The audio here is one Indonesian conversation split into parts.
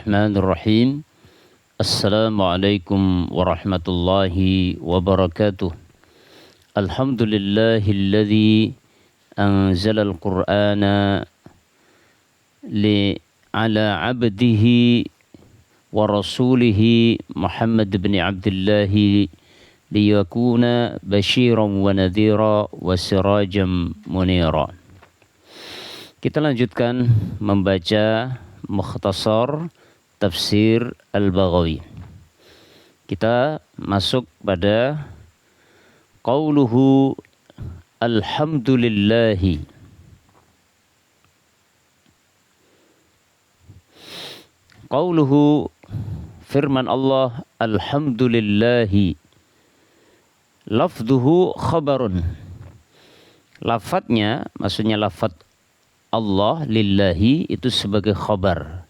الرحمن الرحيم السلام عليكم ورحمة الله وبركاته الحمد لله الذي أنزل القرآن على عبده ورسوله محمد بن عبد الله ليكون بشيرا ونذيرا وسراجا منيرا. Kita lanjutkan membaca Mukhtasar Tafsir Al-Baghawi. Kita masuk pada qauluhu alhamdulillahi. Qauluhu firman Allah alhamdulillahi. Lafduhu khabarun. Lafadznya maksudnya lafadz Allah lillahi itu sebagai khabar.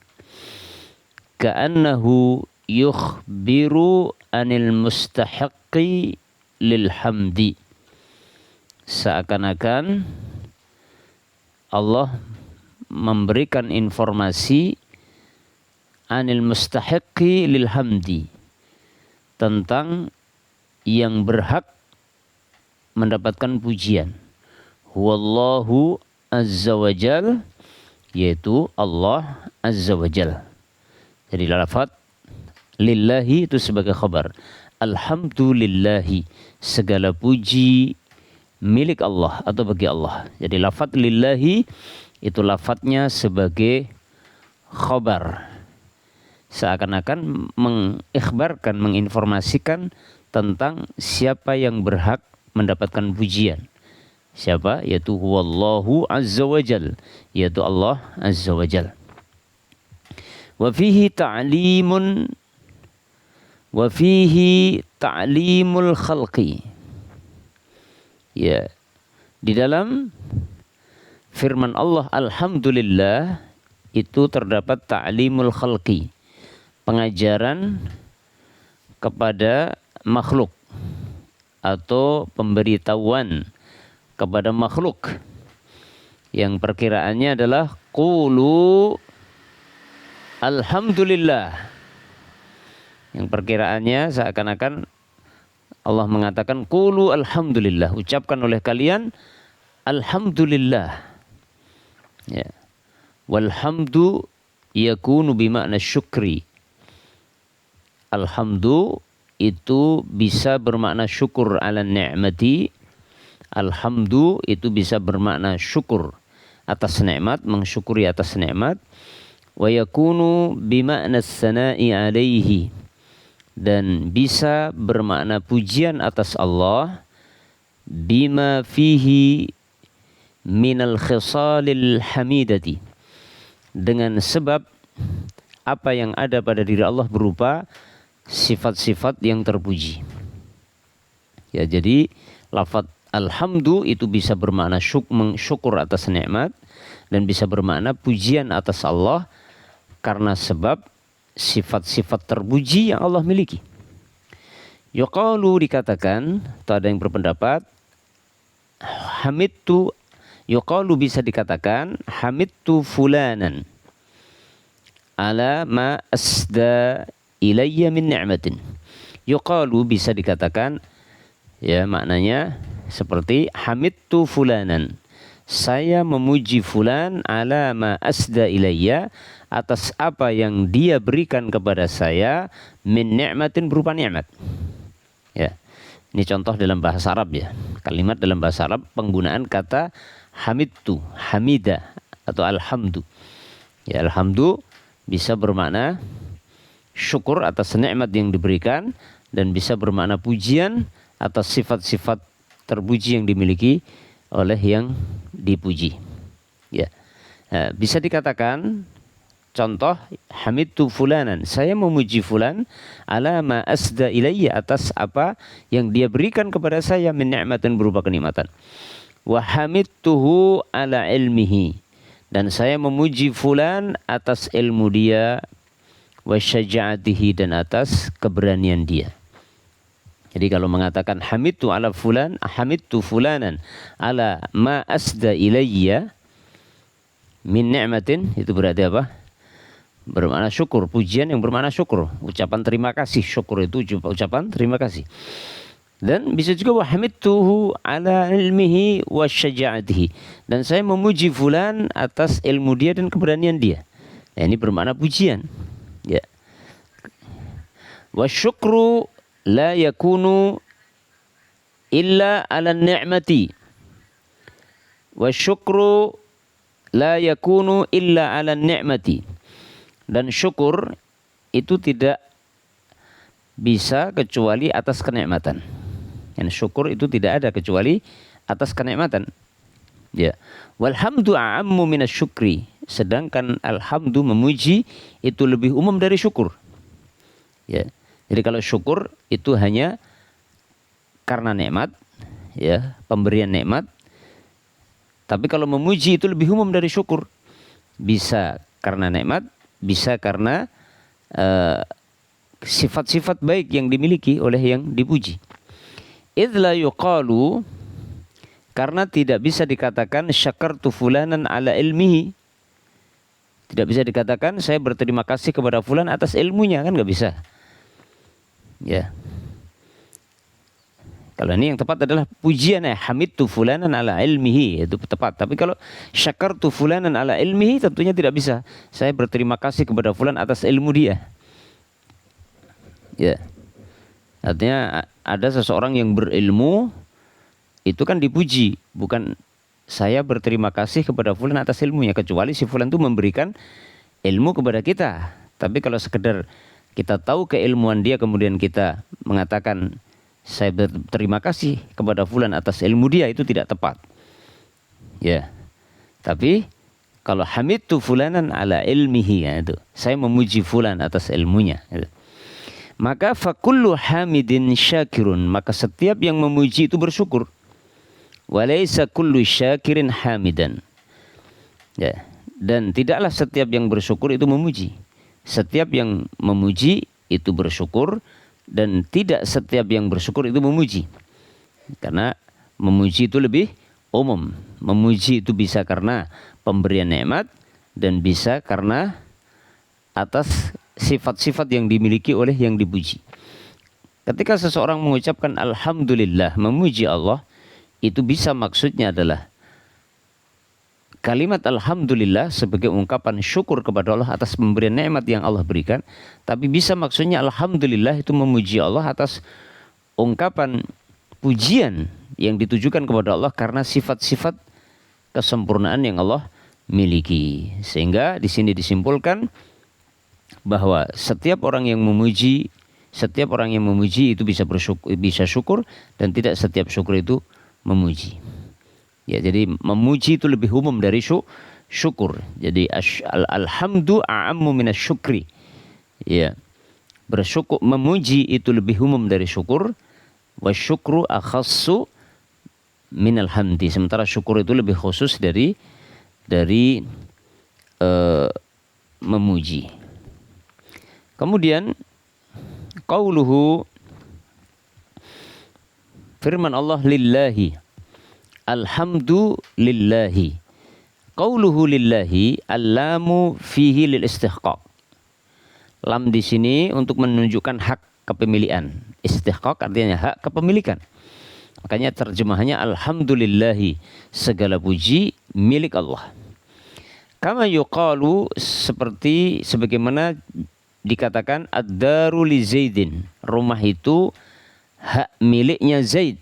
Ka'annahu yukhbiru anil mustahiqqi lil hamdi. Seakan-akan Allah memberikan informasi anil mustahiqqi lil hamdi, tentang yang berhak mendapatkan pujian. Huwallahu azza wa jal, yaitu Allah azza wa jal. Jadi lafaz lillahi itu sebagai khabar. Alhamdulillahi, segala puji milik Allah atau bagi Allah. Jadi lafaz lillahi itu lafaznya sebagai khabar. Seakan-akan mengikhbarkan, menginformasikan tentang siapa yang berhak mendapatkan pujian. Siapa? Yaitu huwallahu azza wa jal, yaitu Allah azza wa jal. Wa fihi ta'limul khalqi. Ya, di dalam firman Allah alhamdulillah itu terdapat ta'limul khalqi, pengajaran kepada makhluk atau pemberitahuan kepada makhluk yang perkiraannya adalah qulu alhamdulillah, yang perkiraannya seakan-akan Allah mengatakan qulu alhamdulillah, ucapkan oleh kalian alhamdulillah. Ya. Walhamdu yakunu bimakna syukri. Alhamdu itu bisa bermakna syukur ala ni'mati. Alhamdu itu bisa bermakna syukur atas nikmat, mensyukuri atas nikmat. Wa yakunu bimakna sana'i alaihi, dan bisa bermakna pujian atas Allah. Bima fihi minal khisalil hamidati, dengan sebab apa yang ada pada diri Allah berupa sifat-sifat yang terpuji. Ya, jadi lafaz alhamdu itu bisa bermakna syukur atas nikmat dan bisa bermakna pujian atas Allah karena sebab sifat-sifat terpuji yang Allah miliki. Yuqalu, dikatakan, atau ada yang berpendapat hamidtu, yuqalu bisa dikatakan hamidtu fulanan ala ma asda ilayya min ni'matin. Yuqalu bisa dikatakan, ya maknanya seperti hamidtu fulanan, saya memuji fulan ala ma asda ilayya, atas apa yang dia berikan kepada saya, min ni'matin, berupa nikmat. Ya. Ini contoh dalam bahasa Arab ya. Kalimat dalam bahasa Arab penggunaan kata hamidtu, hamida atau alhamdu. Ya, alhamdu bisa bermakna syukur atas nikmat yang diberikan dan bisa bermakna pujian atas sifat-sifat terpuji yang dimiliki oleh yang dipuji. Ya. Nah, bisa dikatakan contoh hamidtu fulanan, saya memuji fulan ala ma asda ilayya, atas apa yang dia berikan kepada saya min ni'matin, berupa kenikmatan. Wa hamidtuhu ala ilmihi, dan saya memuji fulan atas ilmu dia, wa syaja'atihi, dan atas keberanian dia. Jadi kalau mengatakan hamidtu ala fulan, hamidtu fulanan ala ma asda ilayya min ni'matin, itu berarti apa? bermakna syukur, pujian yang bermakna syukur, ucapan terima kasih. Syukur itu ucapan terima kasih. Dan bisa juga wa hamidtuhu ala ilmihi wa syaja'atihi, dan saya memuji fulan atas ilmu dia dan keberanian dia. Nah, ini bermakna pujian. Ya. Wa syukru la yakunu illa ala ni'mati. Wa syukru la yakunu illa ala ni'mati. Dan syukur itu tidak bisa kecuali atas kenikmatan. Dan syukur itu tidak ada kecuali atas kenikmatan. Ya. Walhamdu a'ammu minasyukri. Sedangkan alhamdu, memuji, itu lebih umum dari syukur. Ya. Jadi kalau syukur itu hanya karena nikmat, ya, pemberian nikmat. Tapi kalau memuji itu lebih umum dari syukur. Bisa karena nikmat, bisa karena sifat-sifat baik yang dimiliki oleh yang dipuji. Idz la yuqalu, karena tidak bisa dikatakan syakartu fulanan ala ilmihi. Tidak bisa dikatakan saya berterima kasih kepada fulan atas ilmunya, kan nggak bisa. Ya. Kalau ini yang tepat adalah pujian, ya, hamidtu fulanan ala ilmihi, itu tepat. Tapi kalau syakartu fulanan ala ilmihi, tentunya tidak bisa. Saya berterima kasih kepada fulan atas ilmu dia. Ya. Artinya ada seseorang yang berilmu, itu kan dipuji, bukan saya berterima kasih kepada fulan atas ilmunya, kecuali si fulan itu memberikan ilmu kepada kita. Tapi kalau sekedar kita tahu keilmuan dia kemudian kita mengatakan saya berterima kasih kepada fulan atas ilmu dia, itu tidak tepat. Ya. Tapi kalau hamidtu fulanan ala ilmihi, ya, itu saya memuji fulan atas ilmunya, gitu. Maka fakullu hamidin syakirun, maka setiap yang memuji itu bersyukur. Walaysa kullu syakirin hamidan. Ya, dan tidaklah setiap yang bersyukur itu memuji. Setiap yang memuji itu bersyukur, dan tidak setiap yang bersyukur itu memuji. Karena memuji itu lebih umum. Memuji itu bisa karena pemberian nikmat, dan bisa karena atas sifat-sifat yang dimiliki oleh yang dipuji. Ketika seseorang mengucapkan alhamdulillah, memuji Allah, itu bisa maksudnya adalah kalimat alhamdulillah sebagai ungkapan syukur kepada Allah atas pemberian nikmat yang Allah berikan. Tapi bisa maksudnya alhamdulillah itu memuji Allah atas ungkapan pujian yang ditujukan kepada Allah karena sifat-sifat kesempurnaan yang Allah miliki. Sehingga di sini disimpulkan bahwa setiap orang yang memuji itu bisa bersyukur, bisa syukur, dan tidak setiap syukur itu memuji. Ya, jadi memuji itu lebih umum dari syukur. Jadi alhamdu a'ammu minasyukri. Ya. Bersyukur, memuji itu lebih umum dari syukur. Wasyukru akhassu minal hamdi. Sementara syukur itu lebih khusus dari memuji. Kemudian qauluhu, firman Allah, lillahi, alhamdu lillahi. Qauluhu lillahi, allamu fihi lil istihqaq. Lam di sini untuk menunjukkan hak kepemilikan. Istihqaq artinya hak kepemilikan. Makanya terjemahannya alhamdulillahi, segala puji milik Allah. Kama yuqalu, seperti sebagaimana dikatakan ad-daru li Zaidin, rumah itu hak miliknya Zaid.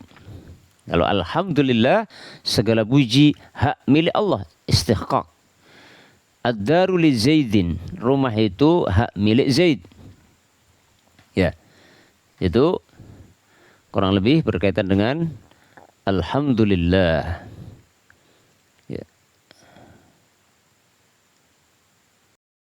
Kalau alhamdulillah, segala puji hak milik Allah, istihqaq. Ad-daru li Zaidin, rumah itu hak milik Zaid. Ya. Itu kurang lebih berkaitan dengan alhamdulillah.